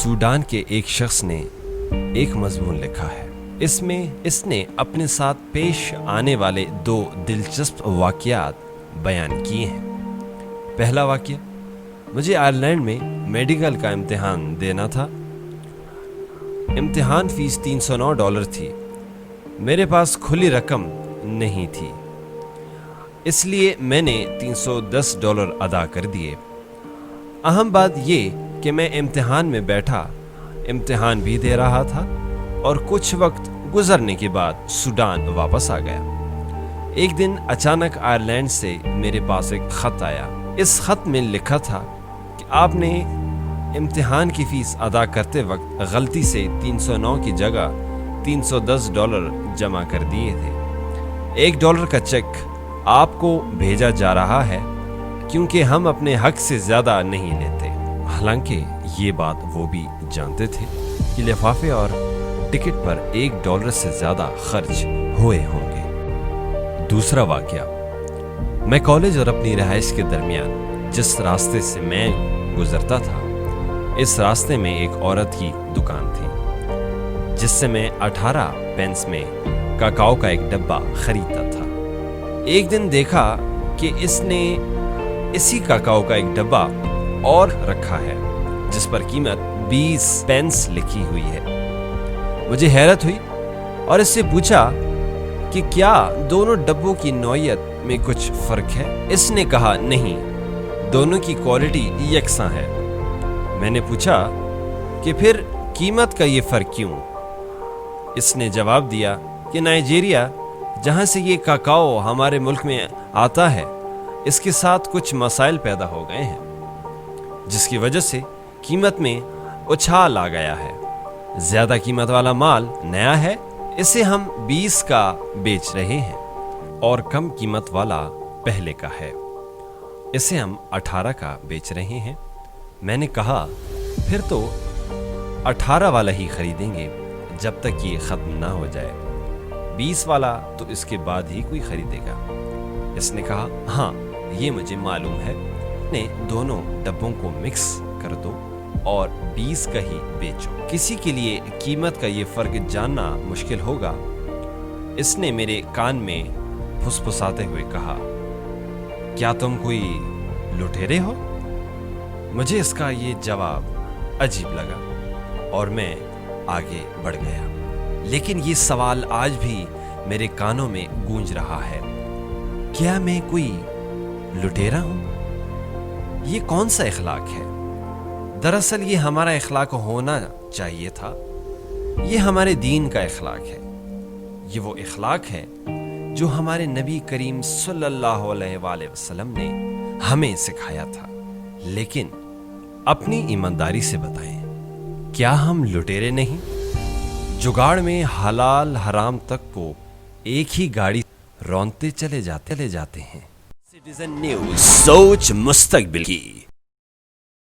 Sudan के एक शख्स ने एक मजमून लिखा है। इसमें इसने अपने साथ पेश आने वाले दो दिलचस्प वाक़यात बयान किए हैं। पहला वाक़या, मुझे आयरलैंड में मेडिकल का इम्तिहान देना था। इम्तिहान फ़ीस $309 थी। मेरे पास खुली रकम नहीं थी, इसलिए मैंने $310 अदा कर दिए। अहम बात ये कि मैं इम्तिहान में बैठा, इम्तिहान भी दे रहा था और कुछ वक्त गुजरने के बाद सूडान वापस आ गया। एक दिन अचानक आयरलैंड से मेरे पास एक ख़त आया। इस ख़त में लिखा था कि आपने इम्तिहान की फ़ीस अदा करते वक्त गलती से 309 की जगह $310 जमा कर दिए थे। $1 का चेक आपको भेजा जा रहा है क्योंकि हम अपने हक से ज़्यादा नहीं लेते। हालांकि ये बात वो भी जानते थे कि लिफाफे और टिकट पर $1 से ज़्यादा खर्च हुए होंगे। दूसरा वाक़या, मैं कॉलेज और अपनी रहाइश के दरमियान जिस रास्ते से मैं गुजरता था, इस रास्ते में एक औरत की दुकान थी जिससे मैं 18 पेंस में काकाओ का एक डब्बा खरीदता था। एक दिन देखा कि इसने इसी काकाओ का एक डब्बा और रखा है जिस पर कीमत 20 पेंस लिखी हुई है। मुझे हैरत हुई और इससे पूछा कि क्या दोनों डब्बों की नौइयत में कुछ फर्क है। इसने कहा नहीं, दोनों की क्वालिटी यकसां है। मैंने पूछा कि फिर कीमत का ये फर्क क्यों? इसने जवाब दिया कि नाइजीरिया, जहां से ये काकाओ हमारे मुल्क में आता है, इसके साथ कुछ मसाइल पैदा हो गए हैं जिसकी वजह से कीमत में उछाल आ गया है। ज्यादा कीमत वाला माल नया है, इसे हम 20 का बेच रहे हैं और कम कीमत वाला पहले का है, इसे हम 18 का बेच रहे हैं। मैंने कहा फिर तो 18 वाला ही खरीदेंगे जब तक ये ख़त्म ना हो जाए। 20 वाला तो इसके बाद ही कोई खरीदेगा। इसने कहा हाँ, ये मुझे मालूम है। ने दोनों डब्बों को मिक्स कर दो और 20 का ही बेचो। किसी के लिए कीमत का ये फ़र्क जानना मुश्किल होगा। इसने मेरे कान में फुसफुसाते हुए कहा, क्या तुम कोई लुटेरे हो? मुझे इसका ये जवाब अजीब लगा और मैं आगे बढ़ गया, लेकिन ये सवाल आज भी मेरे कानों में गूंज रहा है, क्या मैं कोई लुटेरा हूं? ये कौन सा इखलाक है? दरअसल ये हमारा इखलाक होना चाहिए था। ये हमारे दीन का इखलाक है। ये वो इखलाक है जो हमारे नबी करीम सल्लल्लाहु अलैहि वसल्लम ने हमें सिखाया था। लेकिन अपनी ईमानदारी से बताएं, क्या हम लुटेरे नहीं? जुगाड़ में हलाल हराम तक को एक ही गाड़ी रौंदते चले जाते हैं। सिटीजन न्यूज़, सोच मुस्तकबिल की।